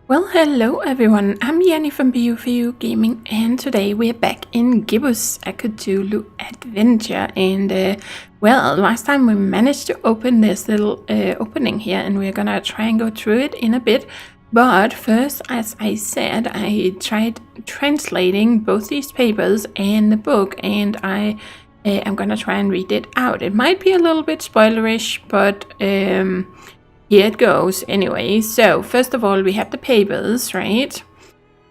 Well, hello everyone, I'm Yeti from BU4U Gaming, and today we're back in Gibbous, a Cthulhu adventure. And well, last time we managed to open this little opening here, and we're gonna try and go through it in a bit. But first, as I said, I tried translating both these papers and the book, and I'm gonna try and read it out. It might be a little bit spoilerish, but here it goes anyway. So first of all, we have the papers, right?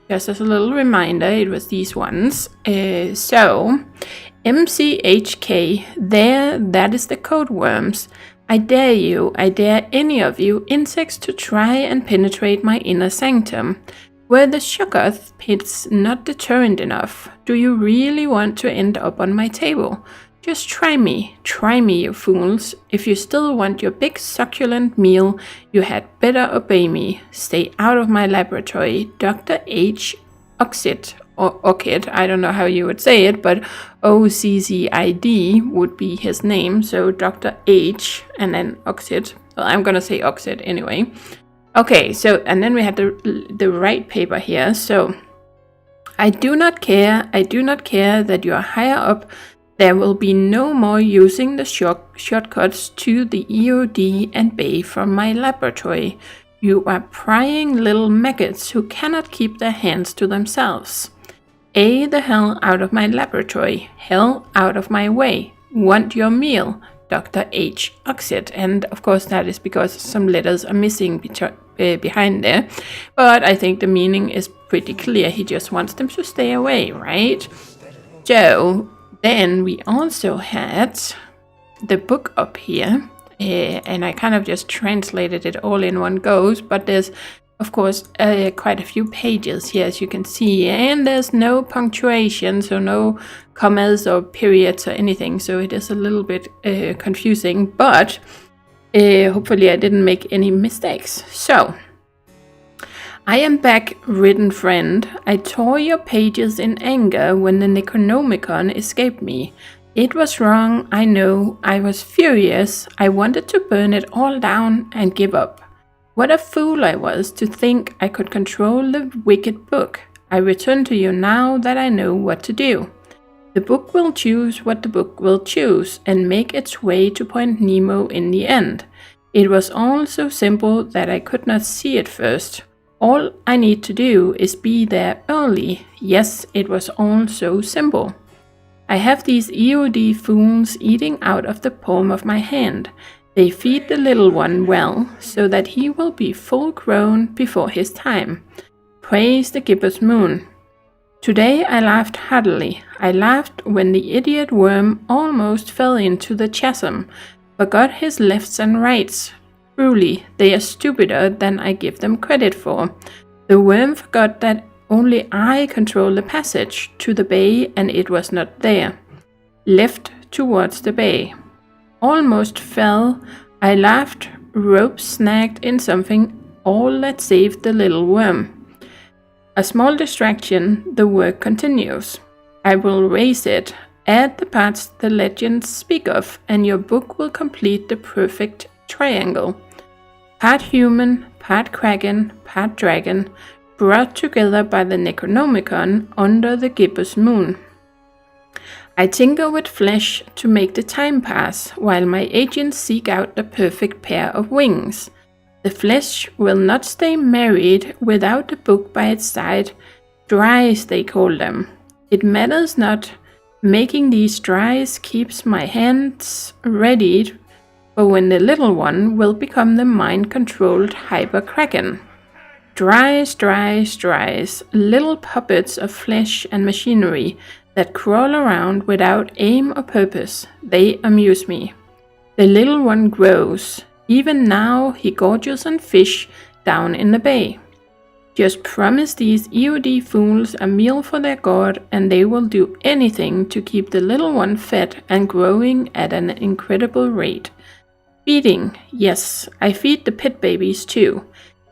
Just as a little reminder, it was these ones. So MCHK, that is the code worms. I dare any of you insects to try and penetrate my inner sanctum. Were the Shoggoth pits not deterrent enough? Do you really want to end up on my table? Just try me, you fools. If you still want your big succulent meal, you had better obey me. Stay out of my laboratory. Dr. H. Oxid, or Ockid, I don't know how you would say it, but OCCID would be his name, so Dr. H, and then Oxid. Well, I'm gonna say Oxid anyway. Okay, so, and then we have the right paper here, so I do not care that you are higher up. There will be no more using the shortcuts to the EOD and Bay from my laboratory. You are prying little maggots who cannot keep their hands to themselves. The hell out of my laboratory. Hell out of my way. Want your meal. Dr. H. Oxid. And of course that is because some letters are missing behind there. But I think the meaning is pretty clear. He just wants them to stay away, right? So then we also had the book up here, and I kind of just translated it all in one go, but there's, of course, quite a few pages here, as you can see, and there's no punctuation, so no commas or periods or anything, so it is a little bit confusing, but hopefully I didn't make any mistakes. So, I am back, ridden friend. I tore your pages in anger when the Necronomicon escaped me. It was wrong, I know. I was furious. I wanted to burn it all down and give up. What a fool I was to think I could control the wicked book. I return to you now that I know what to do. The book will choose what the book will choose and make its way to Point Nemo in the end. It was all so simple that I could not see it first. All I need to do is be there early. Yes, it was all so simple. I have these EOD fools eating out of the palm of my hand. They feed the little one well, so that he will be full grown before his time. Praise the gibbous moon. Today I laughed heartily. I laughed when the idiot worm almost fell into the chasm, forgot his lefts and rights. Truly, they are stupider than I give them credit for. The worm forgot that only I control the passage to the bay, and it was not there. Left towards the bay. Almost fell. I laughed, rope snagged in something, all that saved the little worm. A small distraction, the work continues. I will raise it, add the parts the legends speak of, and your book will complete the perfect triangle. Part human, part kraken, part dragon, brought together by the Necronomicon under the gibbous moon. I tinker with flesh to make the time pass, while my agents seek out the perfect pair of wings. The flesh will not stay married without the book by its side. Dries they call them. It matters not. Making these dries keeps my hands readied for when the little one will become the mind-controlled hyper-kraken. Dries, little puppets of flesh and machinery that crawl around without aim or purpose. They amuse me. The little one grows. Even now he gorges on fish down in the bay. Just promise these EOD fools a meal for their god, and they will do anything to keep the little one fed and growing at an incredible rate. Feeding, yes, I feed the pit babies too,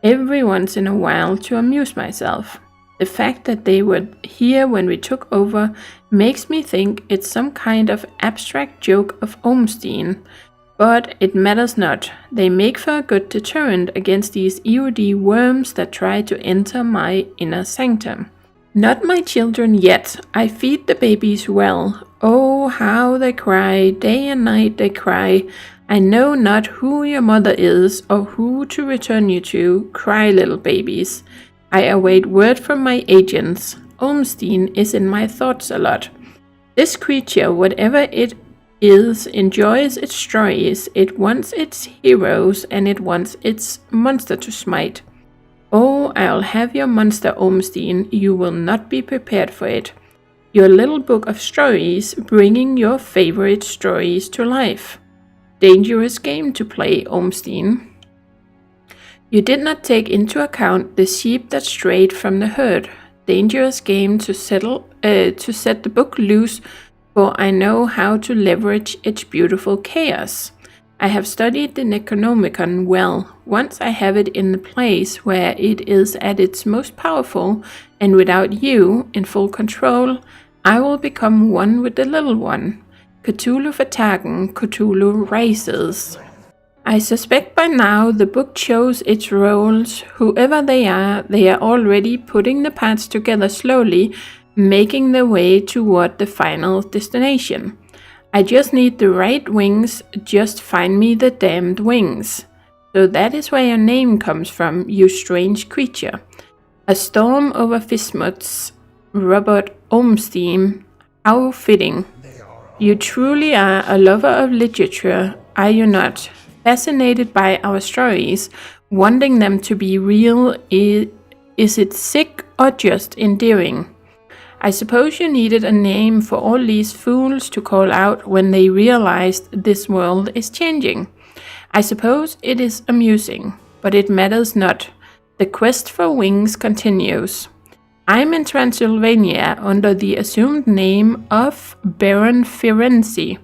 every once in a while to amuse myself. The fact that they were here when we took over makes me think it's some kind of abstract joke of Olmstein, But it matters not. They make for a good deterrent against these EOD worms that try to enter my inner sanctum. Not my children yet. I feed the babies well. Oh, how they cry. Day and night they cry. I know not who your mother is or who to return you to. Cry, little babies. I await word from my agents. Olmstein is in my thoughts a lot. This creature, whatever it is, enjoys its stories. It wants its heroes and it wants its monster to smite. Oh, I'll have your monster, Olmstein. You will not be prepared for it. Your little book of stories, bringing your favorite stories to life. Dangerous game to play, Olmstein. You did not take into account the sheep that strayed from the herd. Dangerous game to set the book loose, for I know how to leverage its beautiful chaos. I have studied the Necronomicon well. Once I have it in the place where it is at its most powerful, and without you in full control, I will become one with the little one. Cthulhu vertagen, Cthulhu rises. I suspect by now the book chose its roles. Whoever they are already putting the parts together slowly, making their way toward the final destination. I just need the right wings, just find me the damned wings. So that is where your name comes from, you strange creature. A storm over Fismuts, Robert Olmstein, how fitting. You truly are a lover of literature, are you not? Fascinated by our stories, wanting them to be real, is it sick or just endearing? I suppose you needed a name for all these fools to call out when they realized this world is changing. I suppose it is amusing, but it matters not. The quest for wings continues. I'm in Transylvania under the assumed name of Baron Firenze.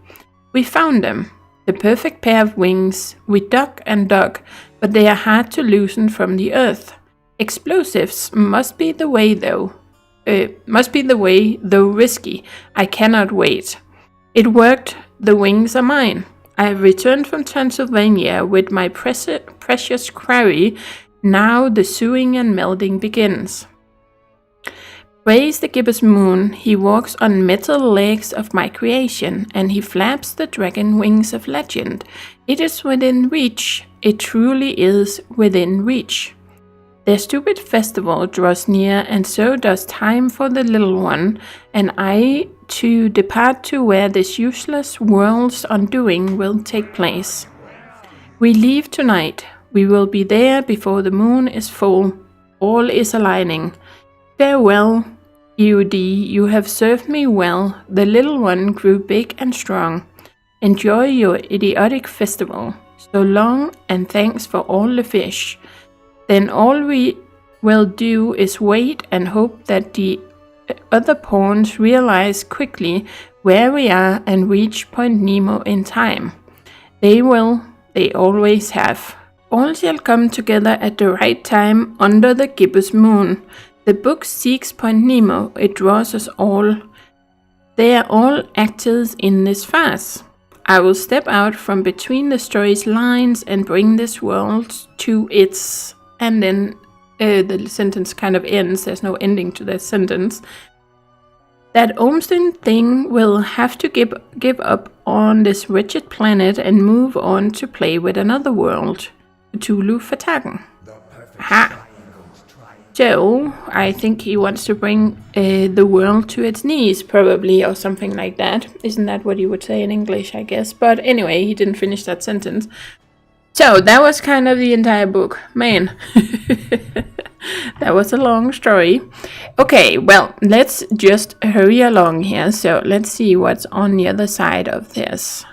We found them. The perfect pair of wings. We dug and dug, but they are hard to loosen from the earth. Explosives must be the way, though risky. I cannot wait. It worked. The wings are mine. I have returned from Transylvania with my precious quarry. Now the sewing and melding begins. Praise the gibbous moon. He walks on metal legs of my creation, and he flaps the dragon wings of legend. It is within reach. It truly is within reach. Their stupid festival draws near, and so does time for the little one, and I to depart to where this useless world's undoing will take place. We leave tonight. We will be there before the moon is full. All is aligning. Farewell, EOD, you have served me well. The little one grew big and strong. Enjoy your idiotic festival. So long, and thanks for all the fish. Then all we will do is wait and hope that the other pawns realize quickly where we are and reach Point Nemo in time. They will, they always have. All shall come together at the right time under the gibbous moon. The book seeks Point Nemo, it draws us all. They are all actors in this farce. I will step out from between the story's lines and bring this world to its... And then the sentence kind of ends. There's no ending to that sentence. That Olmstein thing will have to give up on this wretched planet and move on to play with another world. Cthulhu vertagen. Ha! So, I think he wants to bring the world to its knees, probably, or something like that. Isn't that what you would say in English, I guess? But anyway, he didn't finish that sentence. So, that was kind of the entire book. Man, that was a long story. Okay, well, let's just hurry along here. So, let's see what's on the other side of this.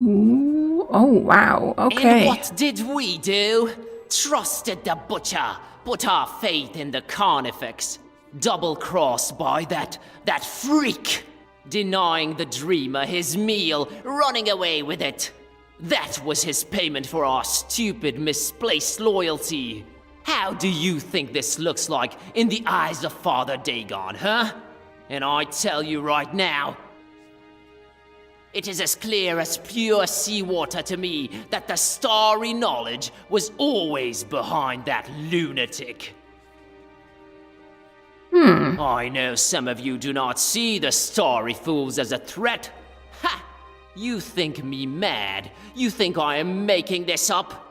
Ooh, oh, wow, okay. And what did we do? Trusted the butcher, put our faith in the carnifex. Double-crossed by that freak. Denying the dreamer his meal, running away with it. That was his payment for our stupid, misplaced loyalty. How do you think this looks like in the eyes of Father Dagon, huh? And I tell you right now, It is as clear as pure seawater to me that the starry knowledge was always behind that lunatic. I know some of you do not see the starry fools as a threat. Ha! You think me mad? You think I am making this up?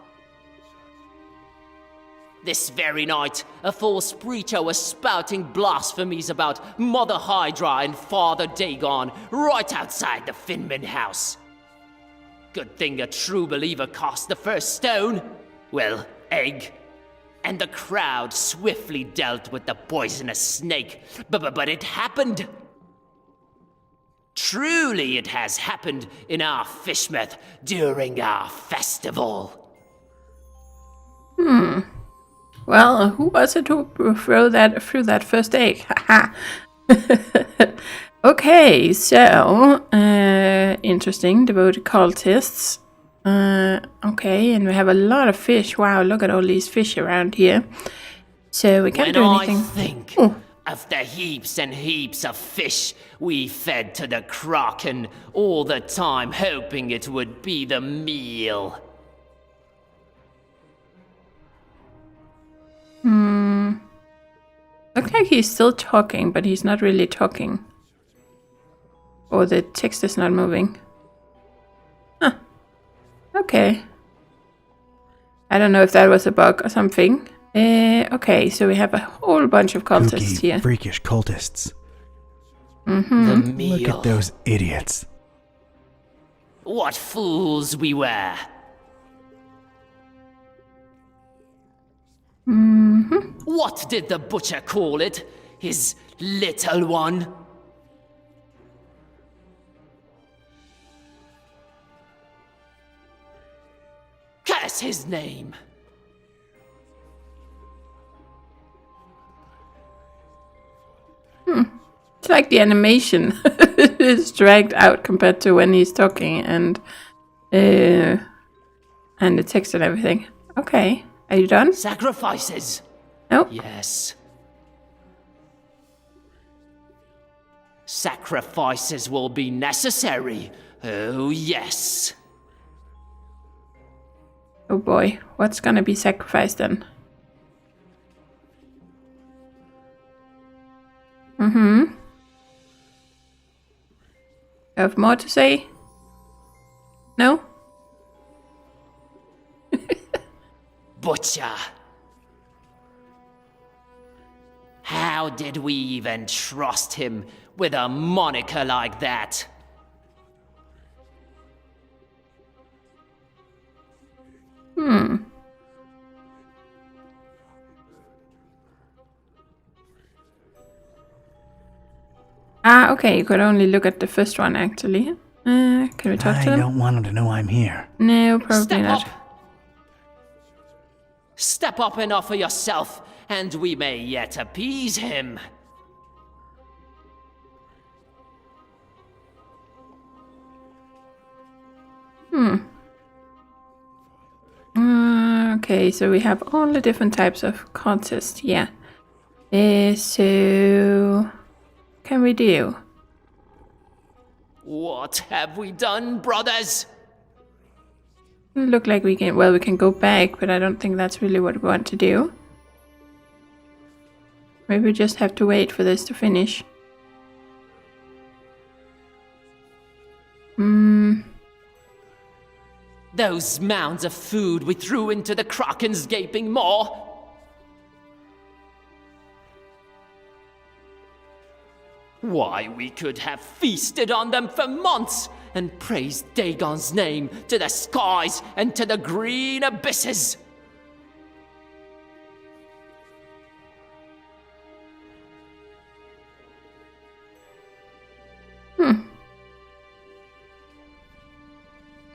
This very night, a false preacher was spouting blasphemies about Mother Hydra and Father Dagon right outside the Finman house. Good thing a true believer cast the first stone. Well, egg. And the crowd swiftly dealt with the poisonous snake. But it happened. Truly it has happened in our fishmouth during our festival. Well, who was it who threw that first egg? Haha. Okay, so interesting. Devoted cultists. Okay, and we have a lot of fish. Wow, look at all these fish around here. So we can't do anything. When I think of the heaps and heaps of fish we fed to the Kraken, all the time hoping it would be the meal. Looks like he's still talking, but he's not really talking. Or the text is not moving. Huh. Okay. I don't know if that was a bug or something. Okay, so we have a whole bunch of cultists here. Freakish cultists. The meal. Look at those idiots. What fools we were. What did the butcher call it? His little one? Curse his name. It's like the animation is dragged out compared to when he's talking and the text and everything. Okay, are you done? Sacrifices. Nope. Yes. Sacrifices will be necessary. Oh, yes. Oh boy, what's gonna be sacrificed then? Have more to say? No? Butcher. How did we even trust him with a moniker like that? Ah, okay, you could only look at the first one actually. Can we talk to them? I don't want them to know I'm here. No, probably Step not. up. Step up and offer yourself, and we may yet appease him. Okay, so we have all the different types of contests, yeah. So... can we do? What have we done, brothers? Look like we can go back, but I don't think that's really what we want to do. Maybe we just have to wait for this to finish. Those mounds of food we threw into the Kraken's gaping maw. Why, we could have feasted on them for months and praised Dagon's name to the skies and to the green abysses.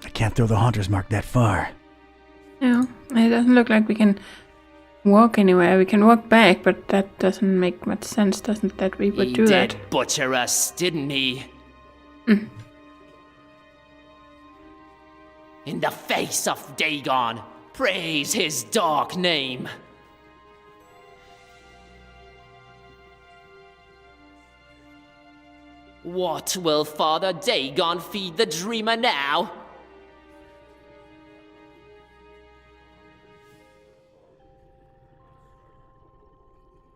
I can't throw the Haunter's Mark that far. No, it doesn't look like we can walk anywhere. We can walk back, but that doesn't make much sense, doesn't that we would do that? He did butcher us, didn't he? In the face of Dagon, praise his dark name. What will Father Dagon feed the dreamer now?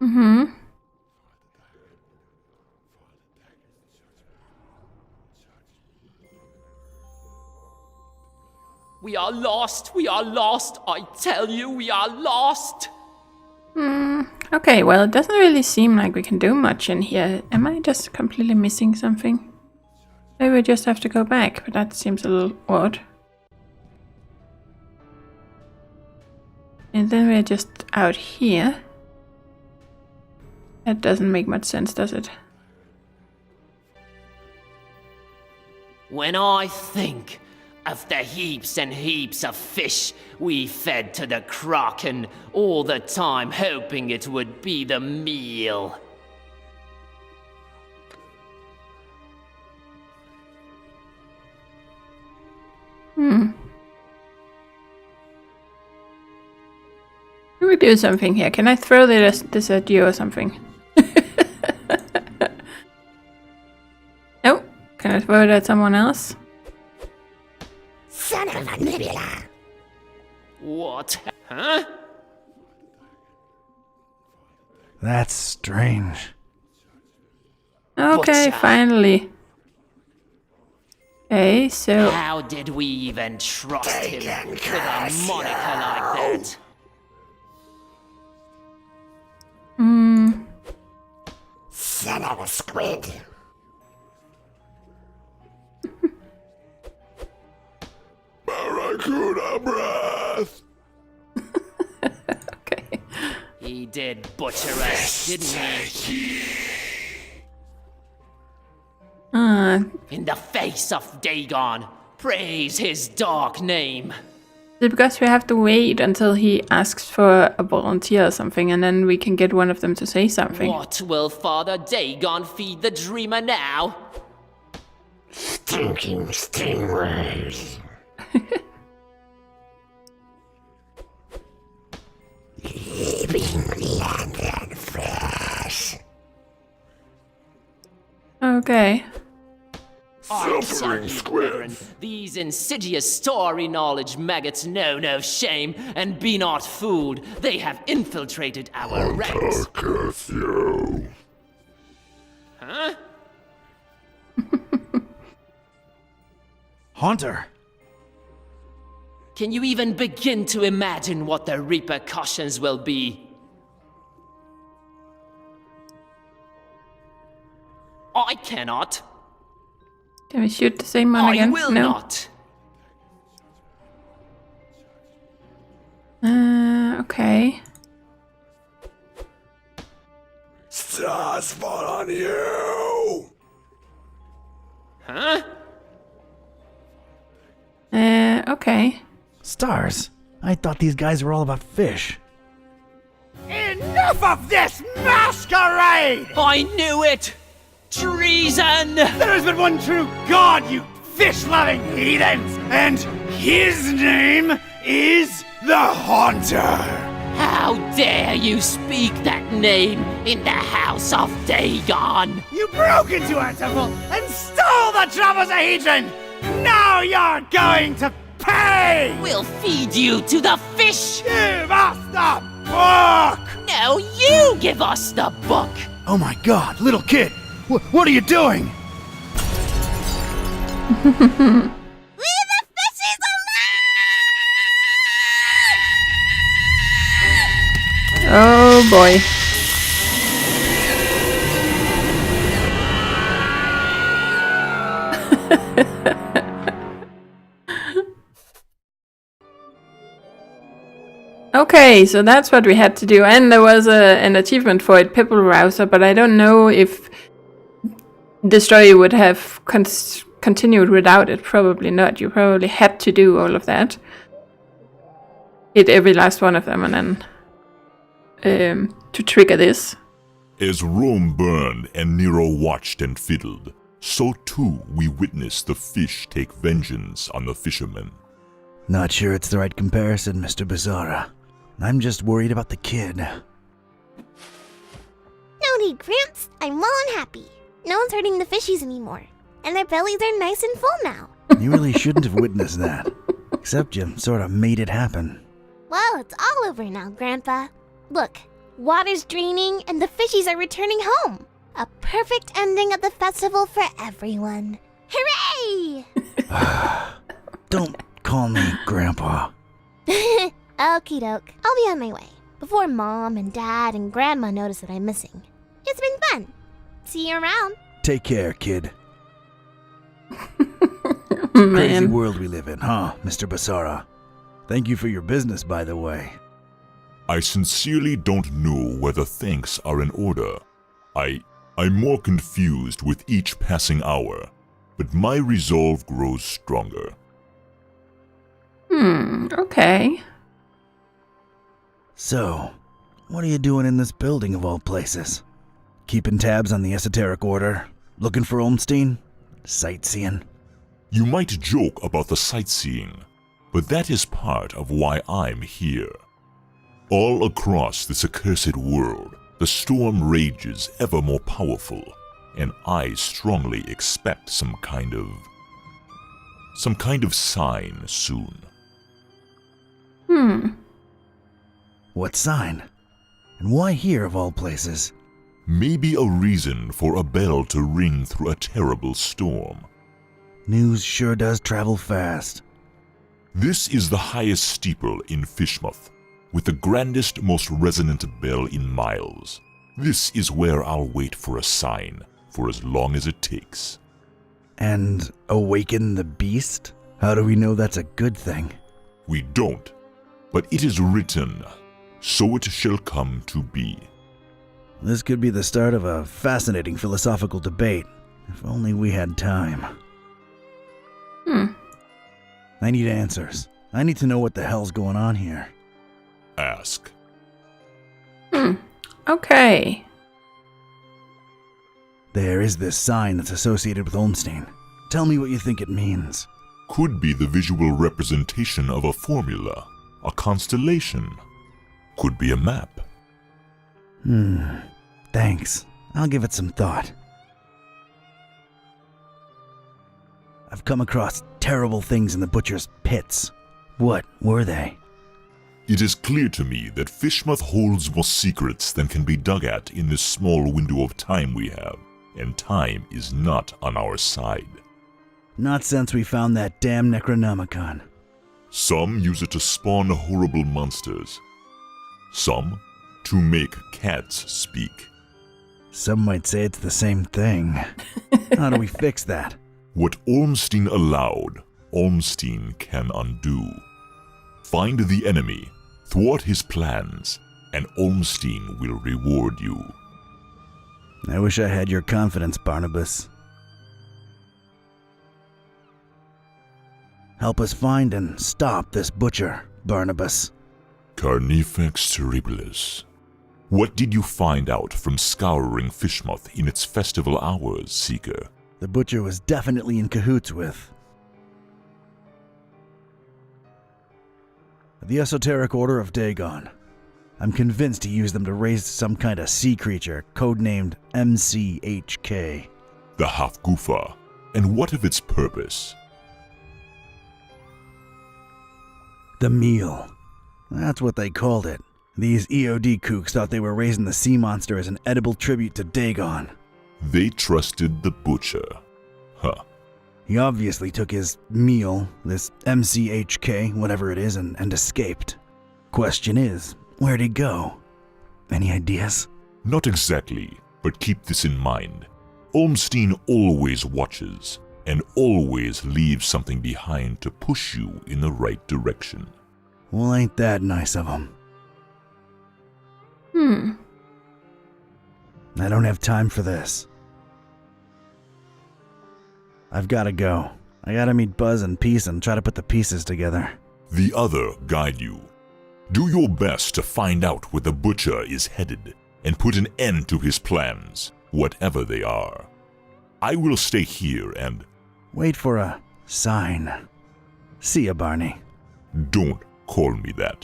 Mm-hmm. We are lost, I tell you, we are lost! Okay, well, it doesn't really seem like we can do much in here. Am I just completely missing something? Maybe we just have to go back, but that seems a little odd. And then we're just out here. That doesn't make much sense, does it? When I think of the heaps and heaps of fish we fed to the Kraken, all the time hoping it would be the meal. Can we do something here? Can I throw this at you or something? No? Can I throw it at someone else? Son of a nebula! What? Huh? That's strange. Okay, Butcher. finally. Okay, so... How did we even trust him with a moniker like that? Son of a squid! Barracuda breath! Okay. He did butcher us, didn't he? In the face of Dagon, praise his dark name. Is it because we have to wait until he asks for a volunteer or something, and then we can get one of them to say something? What will Father Dagon feed the dreamer now? Stinking stingrays! Leaping lantern fresh! Okay. Suffering squid! These insidious story knowledge maggots know no shame, and be not fooled. They have infiltrated our ranks. Curse you! Huh? Haunter! Can you even begin to imagine what the repercussions will be? I cannot. Can we shoot the same one I again? will No. not. Okay. Stars fall on you! Huh? Okay. Stars? I thought these guys were all about fish. Enough of this masquerade! I knew it! Treason! There has been one true God, you fish-loving heathens, and his name is the Haunter! How dare you speak that name in the house of Dagon? You broke into our temple and stole the Trapezohedron! Now you're going to pay! We'll feed you to the fish! Give us the book! No, you give us the book! Oh my god, little kid! What are you doing? Oh boy. Okay, so that's what we had to do, and there was an achievement for it, Pebble Rouser, but I don't know if the story would have continued without it. Probably not. You probably had to do all of that. Hit every last one of them, and then to trigger this. As Rome burned and Nero watched and fiddled, so too we witnessed the fish take vengeance on the fishermen. Not sure it's the right comparison, Mr. Bizarra. I'm just worried about the kid. No need, Gramps. I'm well and happy. No one's hurting the fishies anymore. And their bellies are nice and full now. You really shouldn't have witnessed that. Except you sort of made it happen. Well, it's all over now, Grandpa. Look, water's draining and the fishies are returning home. A perfect ending of the festival for everyone. Hooray! Don't call me Grandpa. Okie doke. I'll be on my way. Before Mom and Dad and Grandma notice that I'm missing. It's been fun. See you around. Take care, kid. Crazy Man. world we live in, huh, Mr. Basara? Thank you for your business, by the way. I sincerely don't know whether thanks are in order. I'm more confused with each passing hour, but my resolve grows stronger. Okay. So, what are you doing in this building of all places? Keeping tabs on the esoteric order? Looking for Olmstein? Sightseeing? You might joke about the sightseeing, but that is part of why I'm here. All across this accursed world, the storm rages ever more powerful, and I strongly expect some kind of sign soon. What sign? And why here of all places? Maybe a reason for a bell to ring through a terrible storm. News sure does travel fast. This is the highest steeple in Fishmouth, with the grandest, most resonant bell in miles. This is where I'll wait for a sign, for as long as it takes. And awaken the beast? How do we know that's a good thing? We don't, but it is written, so it shall come to be. This could be the start of a fascinating philosophical debate, if only we had time. I need answers. I need to know what the hell's going on here. Ask. Okay. There is this sign that's associated with Olmstein. Tell me what you think it means. Could be the visual representation of a formula, a constellation. Could be a map. Thanks. I'll give it some thought. I've come across terrible things in the butcher's pits. What were they? It is clear to me that Fishmouth holds more secrets than can be dug at in this small window of time we have, and time is not on our side. Not since we found that damn Necronomicon. Some use it to spawn horrible monsters. Some to make cats speak. Some might say it's the same thing. How do we fix that? What Olmstein allowed, Olmstein can undo. Find the enemy, thwart his plans, and Olmstein will reward you. I wish I had your confidence, Barnabas. Help us find and stop this butcher, Barnabas. Carnifex terribilis. What did you find out from scouring Fishmouth in its festival hours, Seeker? The butcher was definitely in cahoots with the Esoteric Order of Dagon. I'm convinced he used them to raise some kind of sea creature, codenamed MCHK. The Hafgufa. And what of its purpose? The meal. That's what they called it. These EOD kooks thought they were raising the sea monster as an edible tribute to Dagon. They trusted the butcher. Huh. He obviously took his meal, this MCHK, whatever it is, and escaped. Question is, where'd he go? Any ideas? Not exactly, but keep this in mind. Olmstein always watches, and always leaves something behind to push you in the right direction. Well, ain't that nice of him. I don't have time for this. I've gotta go. I gotta meet Buzz and Peace and try to put the pieces together. The other guide you. Do your best to find out where the butcher is headed, and put an end to his plans, whatever they are. I will stay here and... Wait for a sign. See ya, Barney. Don't call me that.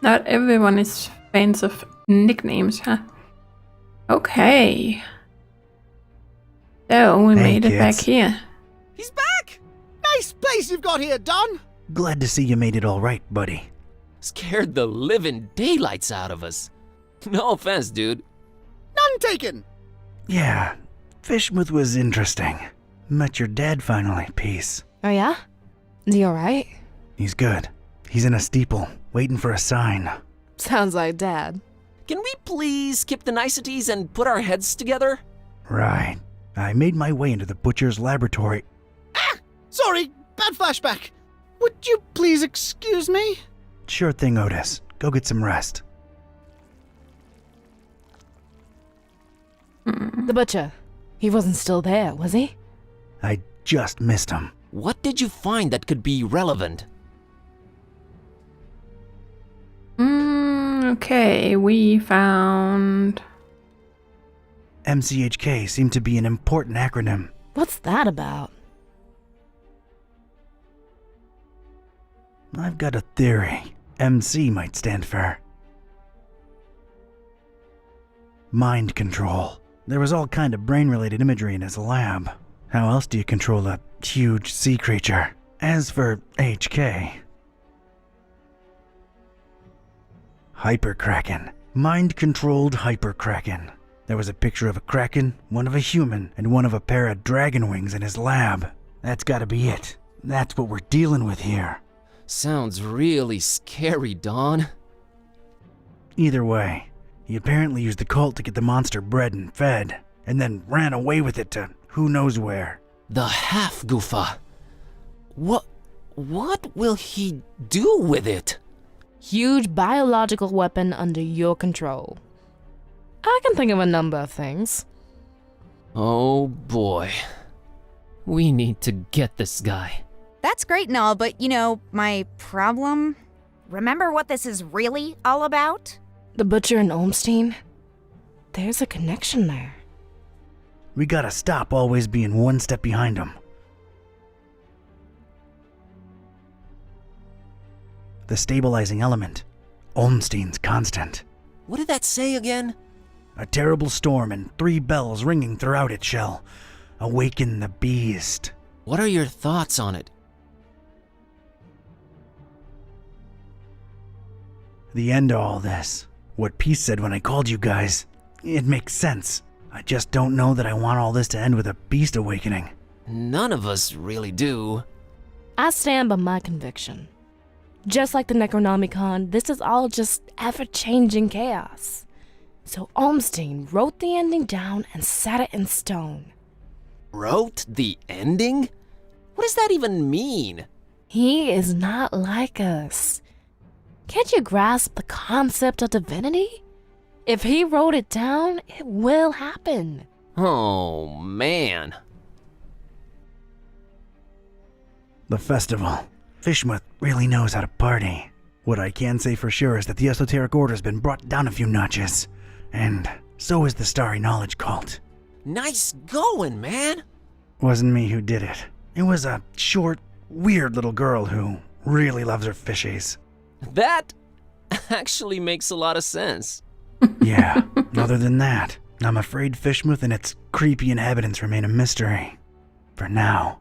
Not everyone is fans of nicknames, huh? Okay. So, we Hey, made it back kids. here. He's back! Nice place you've got here, Don! Glad to see you made it all right, buddy. Scared the living daylights out of us. No offense, dude. None taken! Yeah, Fishmouth was interesting. Met your dad finally, peace. Oh yeah? Is he alright? He's good. He's in a steeple, waiting for a sign. Sounds like Dad. Can we please skip the niceties and put our heads together? Right. I made my way into the butcher's laboratory. Sorry, bad flashback. Would you please excuse me? Sure thing, Otis. Go get some rest. The butcher. He wasn't still there, was he? I just missed him. What did you find that could be relevant? Okay, we found... MCHK seemed to be an important acronym. What's that about? I've got a theory. MC might stand for mind control. There was all kind of brain-related imagery in his lab. How else do you control a huge sea creature? As for HK... Hyperkraken. Mind-controlled Hyperkraken. There was a picture of a kraken, one of a human, and one of a pair of dragon wings in his lab. That's gotta be it. That's what we're dealing with here. Sounds really scary, Don. Either way, he apparently used the cult to get the monster bred and fed, and then ran away with it to who knows where. The half-goofa. What will he do with it? Huge biological weapon under your control. I can think of a number of things. Oh boy. We need to get this guy. That's great and all, but my problem? Remember what this is really all about? The butcher and Olmstein? There's a connection there. We gotta stop always being one step behind him. The stabilizing element. Olmstein's constant. What did that say again? A terrible storm and 3 bells ringing throughout it shall awaken the beast. What are your thoughts on it? The end to all this. What Peace said when I called you guys. It makes sense. I just don't know that I want all this to end with a beast awakening. None of us really do. I stand by my conviction. Just like the Necronomicon, this is all just ever-changing chaos. So Olmstein wrote the ending down and set it in stone. Wrote the ending? What does that even mean? He is not like us. Can't you grasp the concept of divinity? If he wrote it down, it will happen. Oh, man. The festival. Fishmouth really knows how to party. What I can say for sure is that the Esoteric Order's been brought down a few notches. And so is the Starry Knowledge Cult. Nice going, man. Wasn't me who did it. It was a short, weird little girl who really loves her fishies. That actually makes a lot of sense. Yeah, other than that, I'm afraid Fishmouth and its creepy inhabitants remain a mystery. For now.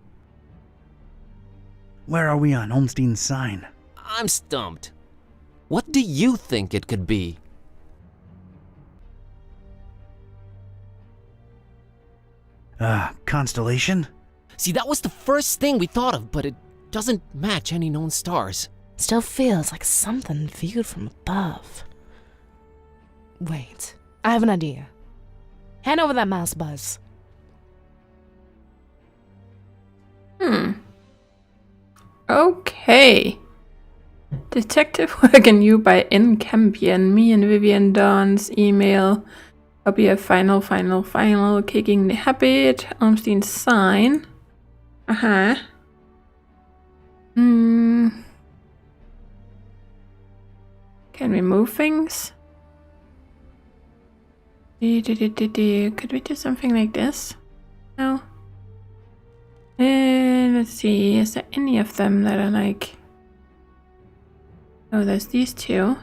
Where are we on Olmstein's sign? I'm stumped. What do you think it could be? Constellation? See, that was the first thing we thought of, but it doesn't match any known stars. Still feels like something viewed from above. Wait, I have an idea. Hand over that mouse, Buzz. Okay. Detective work anew by N. Campion. Me and Vivian Dawn's email. I'll be a final. Kicking the habit. Olmstein's sign. Can we move things? Could we do something like this? No. Let's see. Is there any of them that are like... Oh, there's these two.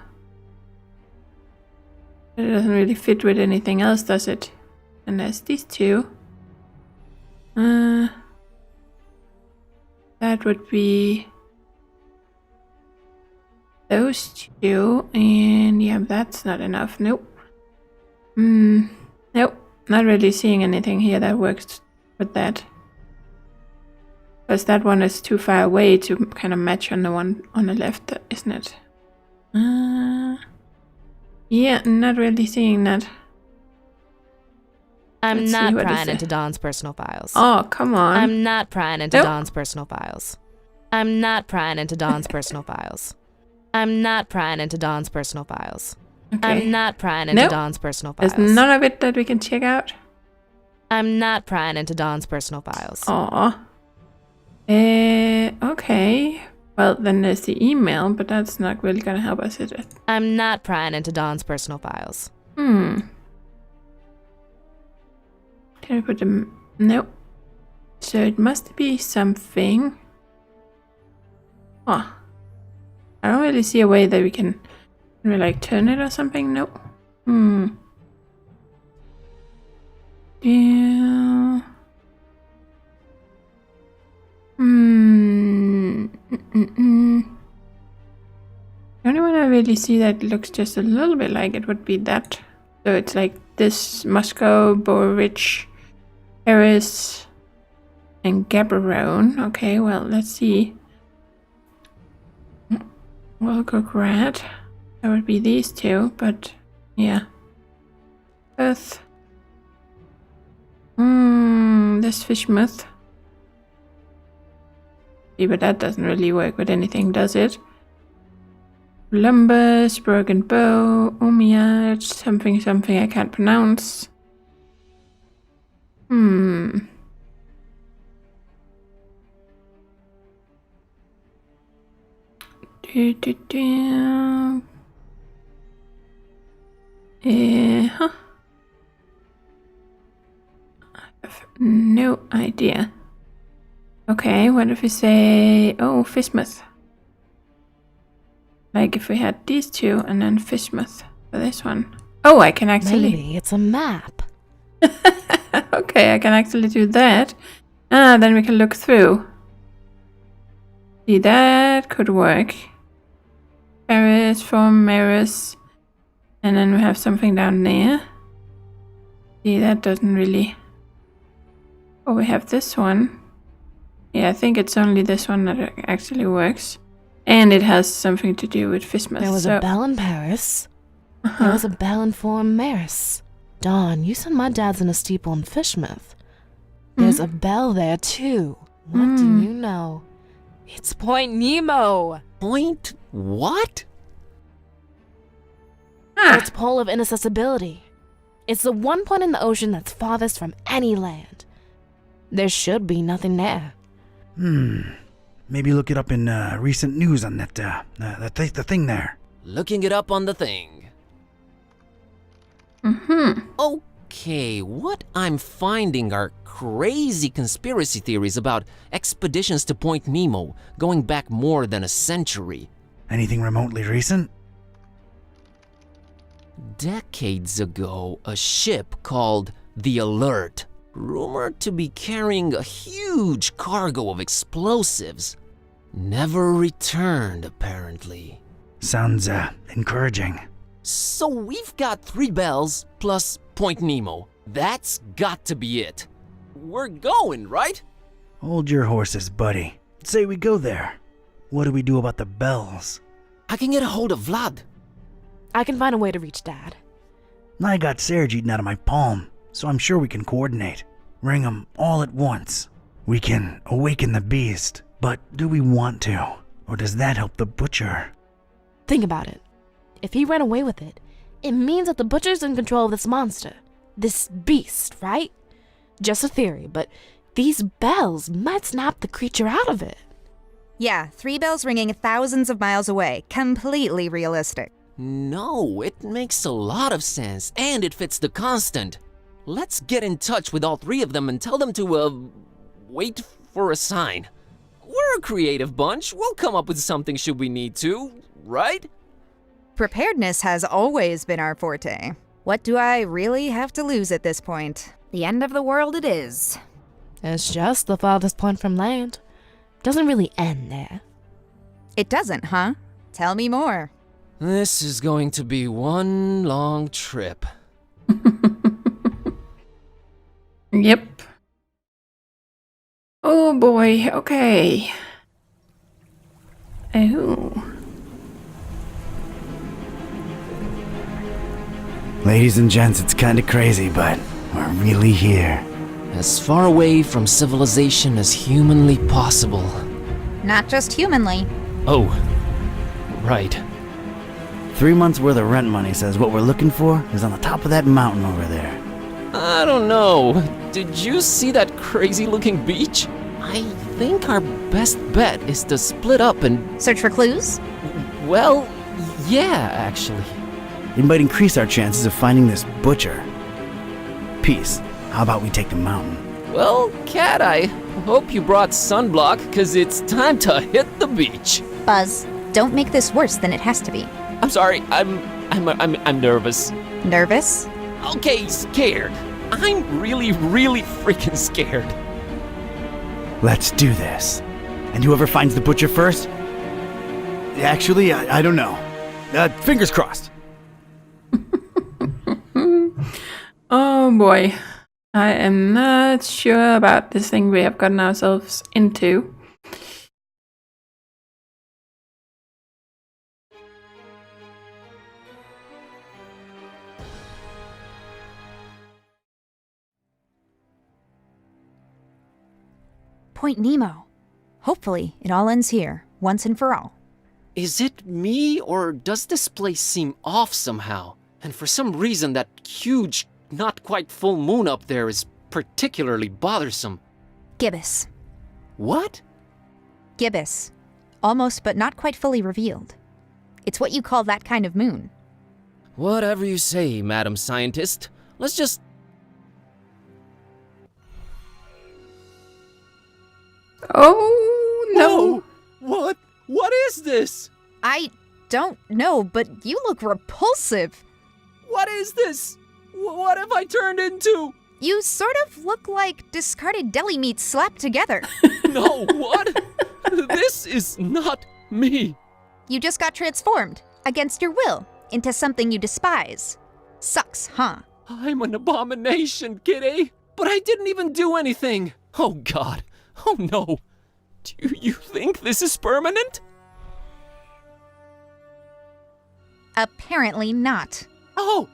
It doesn't really fit with anything else, does it? And there's these two. That would be those two, and yeah, that's not enough. Nope. Nope. Not really seeing anything here that works with that. Because that one is too far away to kind of match on the one on the left, isn't it? Yeah, not really seeing that. I'm Let's see, not what is prying it? into Dawn's personal files. Oh, come on. I'm not prying into Nope. Dawn's personal files. I'm not prying into Dawn's personal files. I'm not prying into Dawn's personal files. Okay. I'm not prying into Nope. Dawn's personal files. There's none of it that we can check out. I'm not prying into Dawn's personal files. Aw. Okay. Well, then there's the email, but that's not really gonna help us, is it? I'm not prying into Dawn's personal files. Can we put them? Nope. So it must be something. Oh. I don't really see a way that we can like turn it or something. Nope. Yeah. The only one I really see that looks just a little bit like it would be that. So it's like this Moscow, Borich, Paris, and Gaborone. Okay, well, let's see. Volgograd. That would be these two, but yeah. Earth. This Fishmouth. See, but that doesn't really work with anything, does it? Columbus, Broken Bow, Umiad, something I can't pronounce. I have no idea. Okay, what if we say, oh, Fishmouth? Like if we had these two and then Fishmouth for this one. Oh, I can actually... Maybe it's a map. Okay, I can actually do that. Then we can look through. See, that could work. Paris from Maris. And then we have something down there. See, that doesn't really... Oh, we have this one. Yeah, I think it's only this one that actually works. And it has something to do with Fishmouth. There was a bell in Paris. There was a bell in Forum Maris. Dawn, you said my dad's in a steeple in Fishmouth. There's a bell there too. What do you know? It's Point Nemo. Point what? It's pole of inaccessibility. It's the one point in the ocean that's farthest from any land. There should be nothing there. Maybe look it up in recent news on that, the thing there. Looking it up on the thing. Okay, what I'm finding are crazy conspiracy theories about expeditions to Point Nemo going back more than a century. Anything remotely recent? Decades ago, a ship called the Alert, rumored to be carrying a huge cargo of explosives, never returned apparently. Sounds, encouraging. So we've got 3 bells plus Point Nemo. That's got to be it. We're going, right? Hold your horses, buddy. Say we go there. What do we do about the bells? I can get a hold of Vlad. I can find a way to reach Dad. I got Serge eaten out of my palm, so I'm sure we can coordinate. Ring 'em all at once. We can awaken the beast, but do we want to? Or does that help the butcher? Think about it. If he ran away with it, it means that the butcher's in control of this monster. This beast, right? Just a theory, but these bells might snap the creature out of it. Yeah, 3 bells ringing thousands of miles away. Completely realistic. No, it makes a lot of sense, and it fits the constant. Let's get in touch with all 3 of them and tell them to, wait for a sign. We're a creative bunch. We'll come up with something should we need to, right? Preparedness has always been our forte. What do I really have to lose at this point? The end of the world it is. It's just the farthest point from land. Doesn't really end there. It doesn't, huh? Tell me more. This is going to be one long trip. Yep. Oh boy, okay. Oh. Ladies and gents, it's kinda crazy, but we're really here. As far away from civilization as humanly possible. Not just humanly. Oh, right. 3 months worth of rent money says what we're looking for is on the top of that mountain over there. I don't know. Did you see that crazy looking beach? I think our best bet is to split up and... Search for clues? Well, yeah, actually. It might increase our chances of finding this butcher. Peace. How about we take the mountain? Well, Cat, I hope you brought sunblock, cause it's time to hit the beach. Buzz, don't make this worse than it has to be. I'm sorry, I'm nervous. Nervous? Okay, scared. I'm really freaking scared. Let's do this. And whoever finds the butcher first? Actually, I don't know. Fingers crossed. Oh boy. I am not sure about this thing we have gotten ourselves into. Point Nemo. Hopefully, it all ends here, once and for all. Is it me, or does this place seem off somehow? And for some reason, that huge, not quite full moon up there is particularly bothersome. Gibbous. What? Gibbous. Almost but not quite fully revealed. It's what you call that kind of moon. Whatever you say, Madam Scientist. Let's just... Oh, no. Whoa! What is this? I don't know, but you look repulsive. What is this? What have I turned into? You sort of look like discarded deli meat slapped together. No, what? This is not me. You just got transformed, against your will, into something you despise. Sucks, huh? I'm an abomination, Kitty. But I didn't even do anything. Oh, God. Oh, no. Do you think this is permanent? Apparently not. Oh,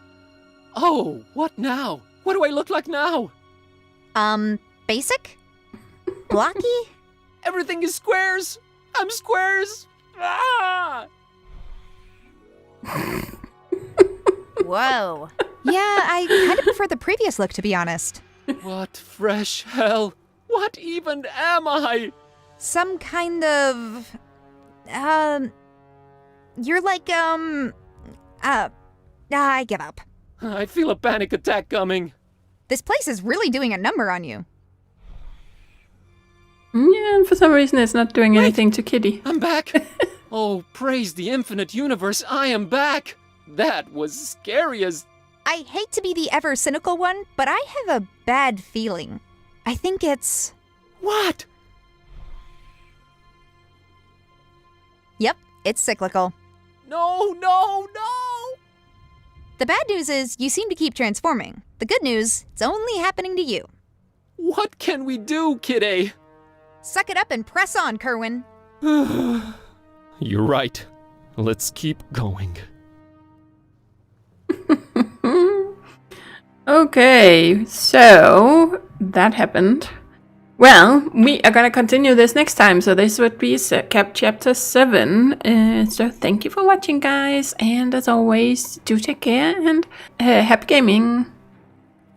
what now? What do I look like now? Basic? Blocky? Everything is squares. I'm squares. Ah! Whoa. Yeah, I kind of prefer the previous look, to be honest. What fresh hell? What even am I? Some kind of... You're like, I give up. I feel a panic attack coming. This place is really doing a number on you. Yeah, and for some reason it's not doing anything to Kitty. I'm back. Oh, praise the infinite universe, I am back. That was scary as... I hate to be the ever cynical one, but I have a bad feeling. I think it's... What? Yep, it's cyclical. No! The bad news is you seem to keep transforming. The good news, it's only happening to you. What can we do, Kitty? Suck it up and press on, Kerwin. You're right. Let's keep going. Okay, so that happened. Well, we are gonna continue this next time, so this would be chapter 7. So thank you for watching, guys, and as always, do take care and happy gaming.